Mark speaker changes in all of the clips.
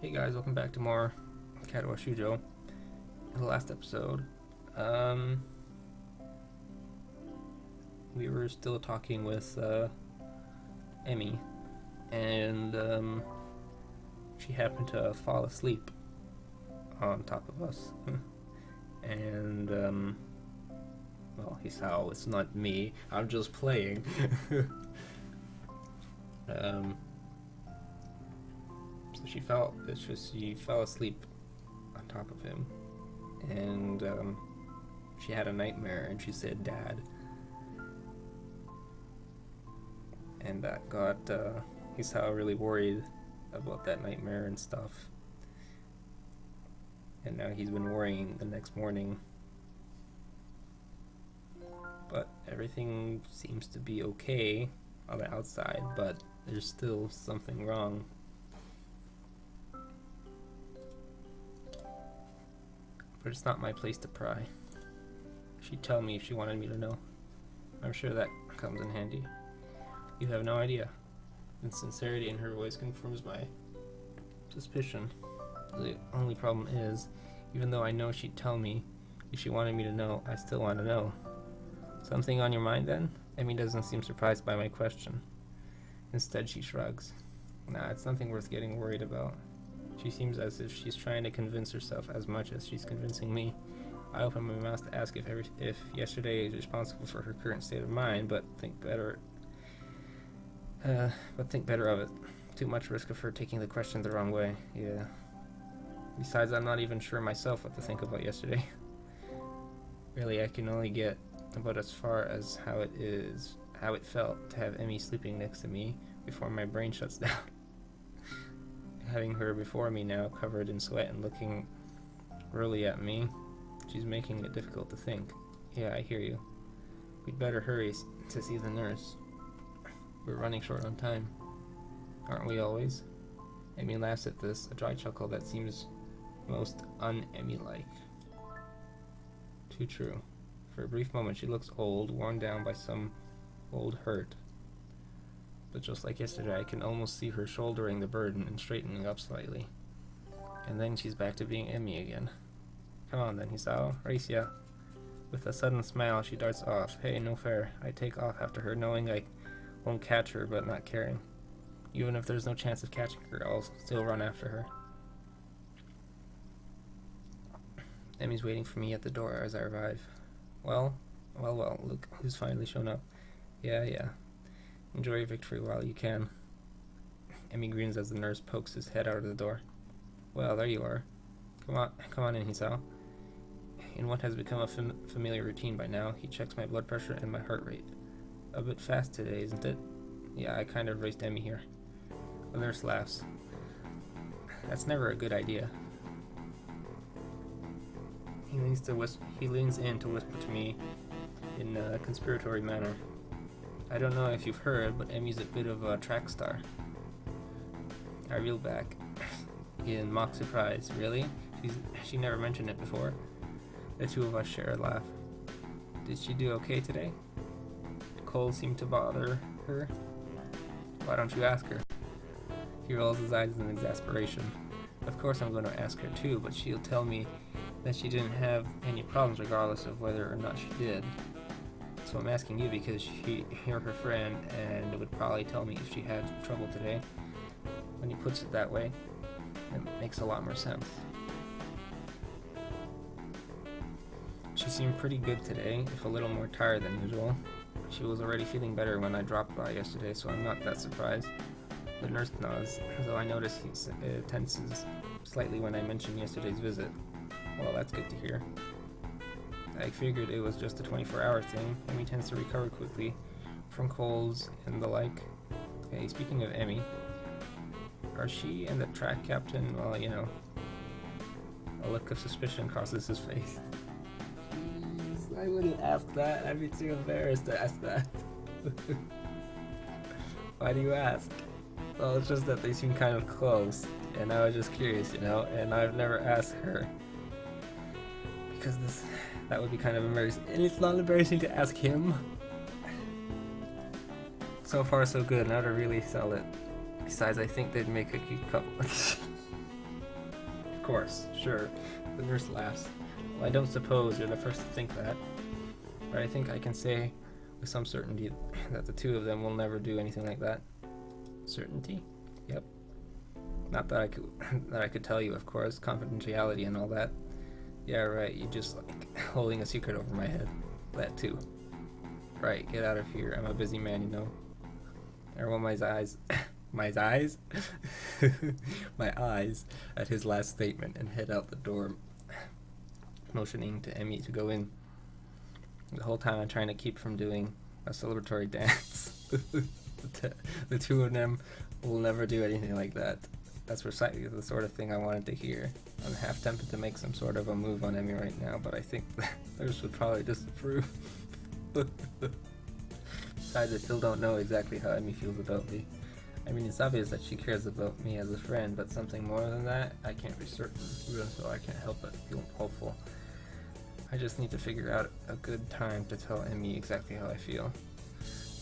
Speaker 1: Hey guys, welcome back to more Katawa Shoujo. In the last episode, um, we were still talking with Emmy, and she happened to fall asleep on top of us. And well, Hisao, it's not me. I'm just playing. So she fell asleep on top of him, and she had a nightmare, and she said, "Dad," and that got Hisao really worried about that nightmare and stuff. And now he's been worrying the next morning, but everything seems to be okay on the outside, but there's still something wrong. But it's not my place to pry. She'd tell me if she wanted me to know. I'm sure that comes in handy. You have no idea. The sincerity in her voice confirms my suspicion. The only problem is, even though I know she'd tell me if she wanted me to know, I still want to know. Something on your mind then? Emmy doesn't seem surprised by my question. Instead, she shrugs. Nah, it's nothing worth getting worried about. She seems as if she's trying to convince herself as much as she's convincing me. I open my mouth to ask if yesterday is responsible for her current state of mind, but think better of it. Too much risk of her taking the question the wrong way. Yeah. Besides, I'm not even sure myself what to think about yesterday. Really, I can only get about as far as how it felt to have Emmy sleeping next to me before my brain shuts down. Having her before me now, covered in sweat and looking really at me, she's making it difficult to think. Yeah, I hear you. We'd better hurry to see the nurse. We're running short on time. Aren't we always? Emmy laughs at this, a dry chuckle that seems most un-Emmy-like. Too true. For a brief moment she looks old, worn down by some old hurt. But just like yesterday, I can almost see her shouldering the burden and straightening up slightly. And then she's back to being Emmy again. Come on then, Hisao, race ya. With a sudden smile, she darts off. Hey, no fair. I take off after her, knowing I won't catch her, but not caring. Even if there's no chance of catching her, I'll still run after her. Emmy's waiting for me at the door as I arrive. Well, look who's finally shown up. Yeah. Enjoy your victory while you can. Emmy grins as the nurse pokes his head out of the door. Well, there you are. Come on in, Hisao. In what has become a familiar routine by now, he checks my blood pressure and my heart rate. A bit fast today, isn't it? Yeah, I kind of raced Emmy here. The nurse laughs. That's never a good idea. He leans in to whisper to me in a conspiratory manner. I don't know if you've heard, but Emmy's a bit of a track star. I reel back in mock surprise. Really? She never mentioned it before. The two of us share a laugh. Did she do okay today? Cold seemed to bother her. Why don't you ask her? He rolls his eyes in exasperation. Of course I'm going to ask her too, but she'll tell me that she didn't have any problems regardless of whether or not she did. So I'm asking you because you're her friend and would probably tell me if she had trouble today. When he puts it that way, it makes a lot more sense. She seemed pretty good today, if a little more tired than usual. She was already feeling better when I dropped by yesterday, so I'm not that surprised. The nurse nods, though I notice he tenses slightly when I mention yesterday's visit. Well, that's good to hear. I figured it was just a 24-hour thing. Emmy tends to recover quickly from colds and the like. Hey, speaking of Emmy, are she and the track captain? Well, you know, a look of suspicion crosses his face. Jeez, I wouldn't ask that. I'd be too embarrassed to ask that. Why do you ask? Well, it's just that they seem kind of close, and I was just curious, you know, and I've never asked her. Because that would be kind of embarrassing. And it's not embarrassing to ask him. So far so good, now to really sell it. Besides, I think they'd make a cute couple. course, sure. The nurse laughs. Well, I don't suppose you're the first to think that. But I think I can say with some certainty that the two of them will never do anything like that. Certainty? Yep. Not that I could tell you, of course. Confidentiality and all that. Yeah, right. You just like holding a secret over my head. That too. Right. Get out of here. I'm a busy man, you know. I roll my eyes. My eyes? My eyes at his last statement and head out the door, motioning to Emmy to go in. The whole time I'm trying to keep from doing a celebratory dance. The two of them will never do anything like that. That's precisely the sort of thing I wanted to hear. I'm half tempted to make some sort of a move on Emmy right now, but I think others would probably disapprove. Besides, I still don't know exactly how Emmy feels about me. I mean, it's obvious that she cares about me as a friend, but something more than that, I can't be certain, even so I can't help but feel hopeful. I just need to figure out a good time to tell Emmy exactly how I feel.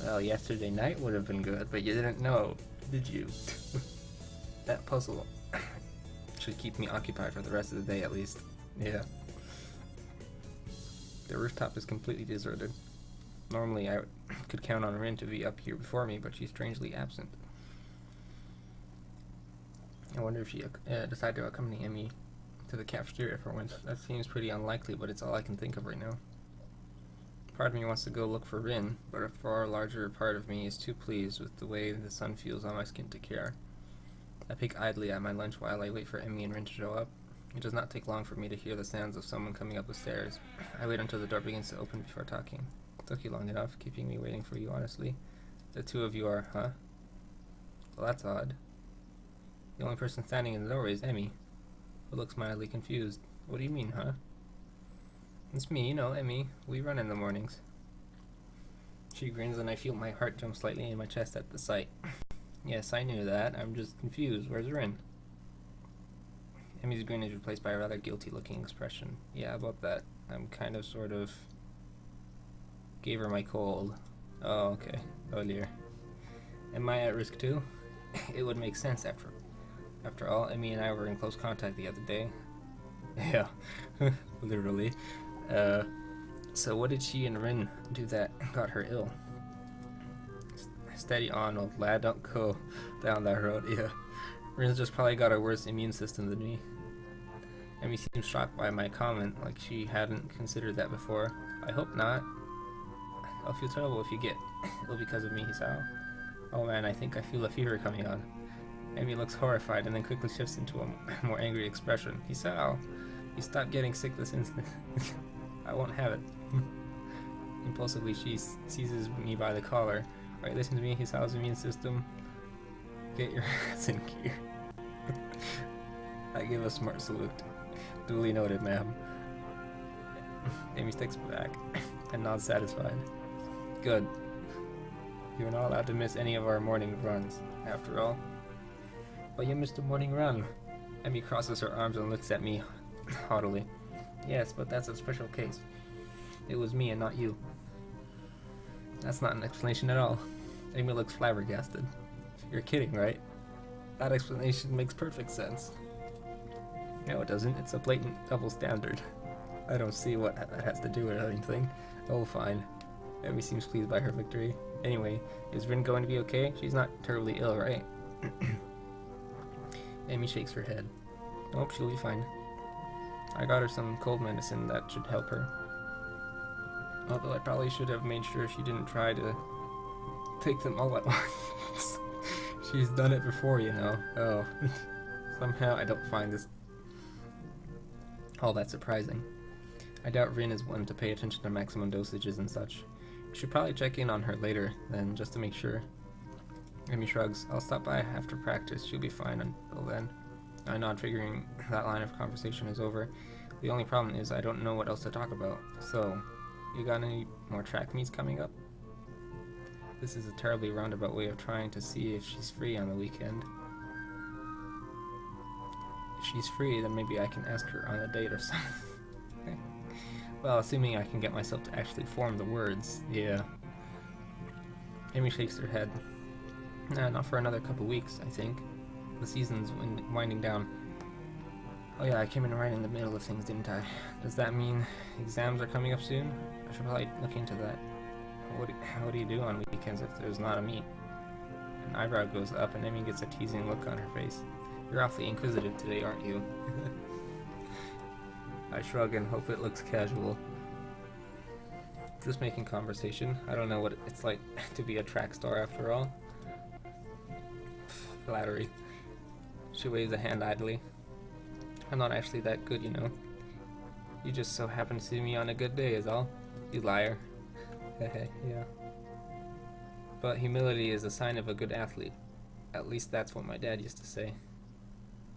Speaker 1: Well, yesterday night would have been good, but you didn't know, did you? That puzzle should keep me occupied for the rest of the day at least. Yeah. The rooftop is completely deserted. Normally I could count on Rin to be up here before me, but she's strangely absent. I wonder if she decided to accompany Emmy to the cafeteria for once. That seems pretty unlikely, but it's all I can think of right now. Part of me wants to go look for Rin, but a far larger part of me is too pleased with the way the sun feels on my skin to care. I pick idly at my lunch while I wait for Emmy and Rin to show up. It does not take long for me to hear the sounds of someone coming up the stairs. I wait until the door begins to open before talking. Took you long enough, keeping me waiting for you, honestly. The two of you are, huh? Well, that's odd. The only person standing in the doorway is Emmy, who looks mildly confused. What do you mean, huh? It's me, you know, Emmy. We run in the mornings. She grins and I feel my heart jump slightly in my chest at the sight. Yes, I knew that. I'm just confused. Where's Rin? Emmy's grin is replaced by a rather guilty-looking expression. Yeah, about that. I'm kind of, sort of... Gave her my cold. Oh, okay. Oh dear. Am I at risk too? It would make sense after all, Emmy and I were in close contact the other day. Yeah, literally. So what did she and Rin do that got her ill? Steady on, old lad. Don't go down that road. Yeah. Rin's just probably got a worse immune system than me. Emmy seems shocked by my comment, like she hadn't considered that before. I hope not. I'll feel terrible if you get ill because of me, Hisao. Oh man, I think I feel a fever coming on. Emmy looks horrified and then quickly shifts into a more angry expression. Hisao, you stop getting sick this instant. I won't have it. Impulsively, she seizes me by the collar. Right, listen to me, Hisao's immune system. Get your ass in gear. I give a smart salute. Duly noted, ma'am. Amy sticks back and nods satisfied. Good. You're not allowed to miss any of our morning runs, after all. But you missed a morning run. Emmy crosses her arms and looks at me haughtily. Yes, but that's a special case. It was me and not you. That's not an explanation at all. Amy looks flabbergasted. You're kidding, right? That explanation makes perfect sense. No, it doesn't. It's a blatant double standard. I don't see what that has to do with anything. Oh, fine. Amy seems pleased by her victory. Anyway, is Rin going to be okay? She's not terribly ill, right? Amy shakes her head. Nope, she'll be fine. I got her some cold medicine that should help her. Although I probably should have made sure she didn't try to take them all at once. She's done it before, you know. Oh. Somehow I don't find this all that surprising. I doubt Rin is one to pay attention to maximum dosages and such. We should probably check in on her later, then, just to make sure. Amy shrugs. I'll stop by after practice. She'll be fine until then. I nod, figuring that line of conversation is over. The only problem is I don't know what else to talk about. So, you got any more track meets coming up? This is a terribly roundabout way of trying to see if she's free on the weekend. If she's free, then maybe I can ask her on a date or something. Well, assuming I can get myself to actually form the words, yeah. Amy shakes her head. Nah, not for another couple weeks, I think. The season's winding down. Oh yeah, I came in right in the middle of things, didn't I? Does that mean exams are coming up soon? I should probably look into that. How do you do on weekends if there's not a meet? An eyebrow goes up and Emmy gets a teasing look on her face. You're awfully inquisitive today, aren't you? I shrug and hope it looks casual. Just making conversation. I don't know what it's like to be a track star after all. Flattery. She waves a hand idly. I'm not actually that good, you know. You just so happen to see me on a good day is all. You liar. Hehe, yeah. But humility is a sign of a good athlete. At least that's what my dad used to say.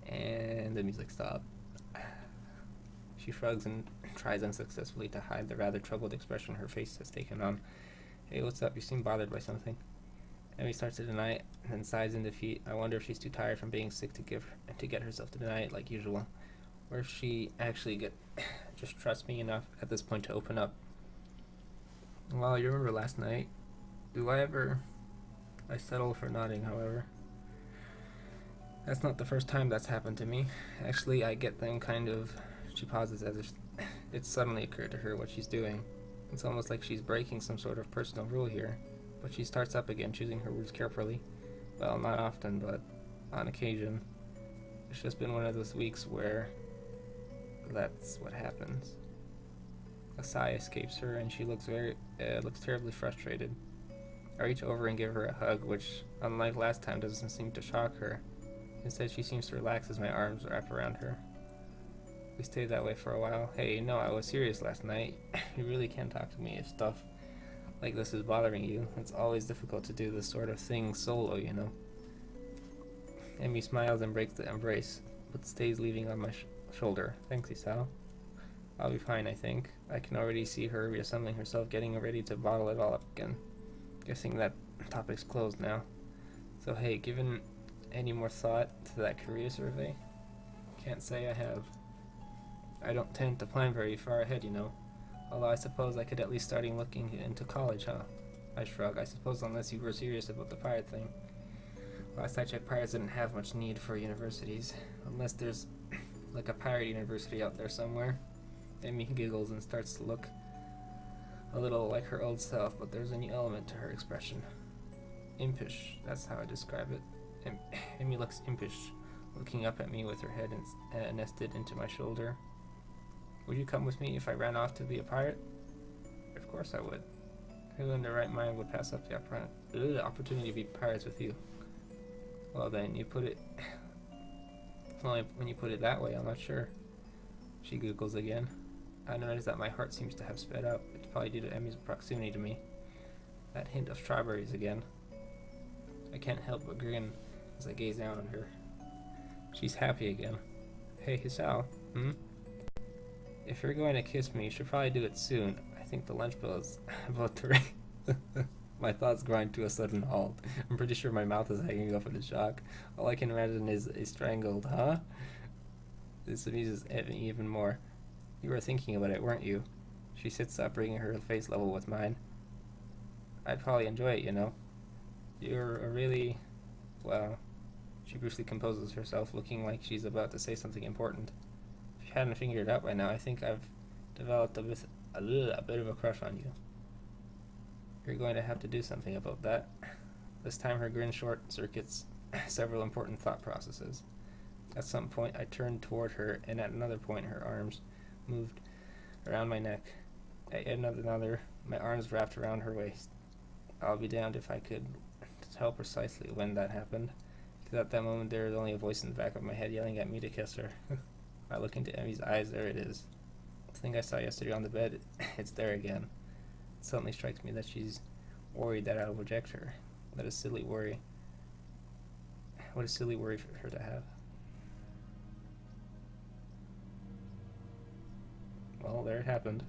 Speaker 1: And the music stopped. She shrugs and tries unsuccessfully to hide the rather troubled expression her face has taken on. Hey, what's up? You seem bothered by something. Emmy starts to deny it, and then sighs in defeat. I wonder if she's too tired from being sick to get herself to deny it like usual. Or if she actually just trusts me enough at this point to open up. Well, you remember last night? I settle for nodding, however. That's not the first time that's happened to me. Actually, I get them kind of... She pauses as if it suddenly occurred to her what she's doing. It's almost like she's breaking some sort of personal rule here. But she starts up again, choosing her words carefully. Well, not often, but on occasion. It's just been one of those weeks where that's what happens. A sigh escapes her, and she looks terribly frustrated. I reach over and give her a hug, which, unlike last time, doesn't seem to shock her. Instead, she seems to relax as my arms wrap around her. We stayed that way for a while. Hey, no, I was serious last night. You really can't talk to me if stuff like this is bothering you. It's always difficult to do this sort of thing solo, you know. Emmy smiles and breaks the embrace, but stays leaning on my shoulder. Thanks, Isao. I'll be fine, I think. I can already see her reassembling herself, getting ready to bottle it all up again. Guessing that topic's closed now. So hey, given any more thought to that career survey? Can't say I have. I don't tend to plan very far ahead, you know. Although I suppose I could at least start looking into college, huh? I shrug. I suppose unless you were serious about the pirate thing. Last I checked, pirates didn't have much need for universities. Unless there's like a pirate university out there somewhere. Amy giggles and starts to look a little like her old self, but there's a new element to her expression. Impish, that's how I describe it. Amy looks impish, looking up at me with her head nested into my shoulder. Would you come with me if I ran off to be a pirate? Of course I would. Who in their right mind would pass up the opportunity to be pirates with you? Well then, when you put it that way, I'm not sure. She giggles again. I notice that my heart seems to have sped up. It's probably due to Emmy's proximity to me. That hint of strawberries again. I can't help but grin as I gaze down on her. She's happy again. Hey, Hisao. If you're going to kiss me, you should probably do it soon. I think the lunch bell is about to ring. My thoughts grind to a sudden halt. I'm pretty sure my mouth is hanging open in shock. All I can imagine is a strangled, huh? This amuses Emmy even more. You were thinking about it, weren't you? She sits up, bringing her face level with mine. I'd probably enjoy it, you know. You're a really... Well... She briefly composes herself, looking like she's about to say something important. If you hadn't figured it out by now, I think I've developed a bit of a crush on you. You're going to have to do something about that. This time her grin short-circuits several important thought processes. At some point, I turned toward her, and at another point, her arms moved around my neck. At another, my arms wrapped around her waist. I'll be damned if I could tell precisely when that happened, because at that moment there was only a voice in the back of my head yelling at me to kiss her. I look into Emmy's eyes, there it is. The thing I saw yesterday on the bed, it's there again. It suddenly strikes me that she's worried that I'll reject her. That is silly worry. What a silly worry for her to have. Well, there it happened.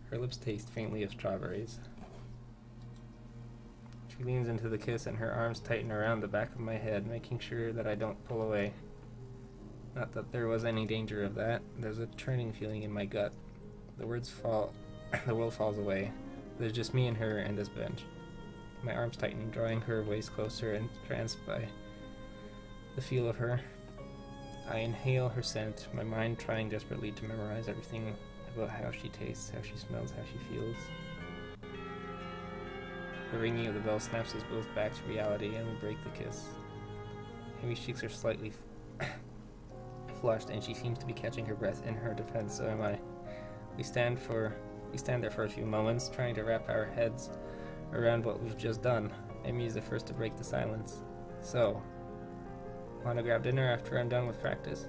Speaker 1: Her lips taste faintly of strawberries. She leans into the kiss and her arms tighten around the back of my head, making sure that I don't pull away. Not that there was any danger of that. There's a churning feeling in my gut. The world falls away. There's just me and her and this bench. My arms tighten, drawing her waist closer, and entranced by the feel of her. I inhale her scent, my mind trying desperately to memorize everything about how she tastes, how she smells, how she feels. The ringing of the bell snaps us both back to reality, and we break the kiss. Amy's cheeks are slightly flushed, and she seems to be catching her breath. In her defense, so am I. We stand there for a few moments, trying to wrap our heads around what we've just done. Amy is the first to break the silence. So, want to grab dinner after I'm done with practice?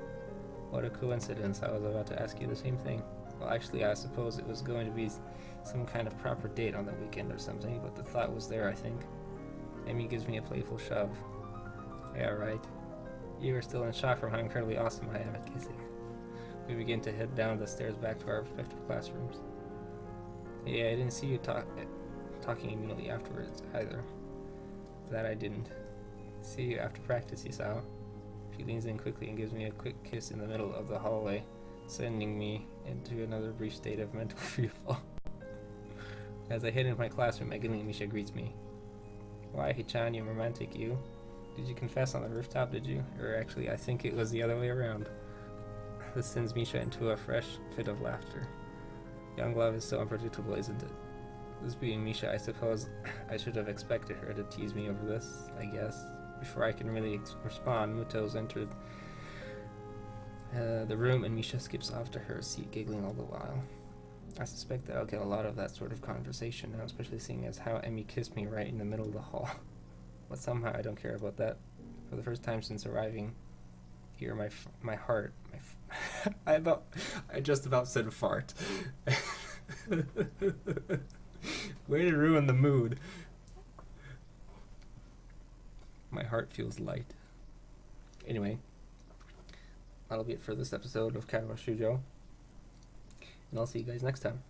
Speaker 1: What a coincidence, I was about to ask you the same thing. Well, actually, I suppose it was going to be some kind of proper date on the weekend or something, but the thought was there, I think. Amy gives me a playful shove. Yeah, right. You are still in shock from how incredibly awesome I am at kissing. We begin to head down the stairs back to our respective classrooms. Yeah, I didn't see you talking immediately afterwards, either. That I didn't. See you after practice, Isao. She leans in quickly and gives me a quick kiss in the middle of the hallway, sending me into another brief state of mental freefall. As I head into my classroom, Misha greets me. Why, Hichan, you romantic, you? Did you confess on the rooftop, did you? Or actually, I think it was the other way around. This sends Misha into a fresh fit of laughter. Young love is so unpredictable, isn't it? This being Misha, I suppose I should have expected her to tease me over this, I guess. Before I can really respond, Muto's entered the room, and Misha skips off to her seat, giggling all the while. I suspect that I'll get a lot of that sort of conversation now, especially seeing as how Emmy kissed me right in the middle of the hall. But somehow I don't care about that. For the first time since arriving here, my heart, I just about said fart. Way to ruin the mood. My heart feels light. Anyway, that'll be it for this episode of Katawa Shoujo. And I'll see you guys next time.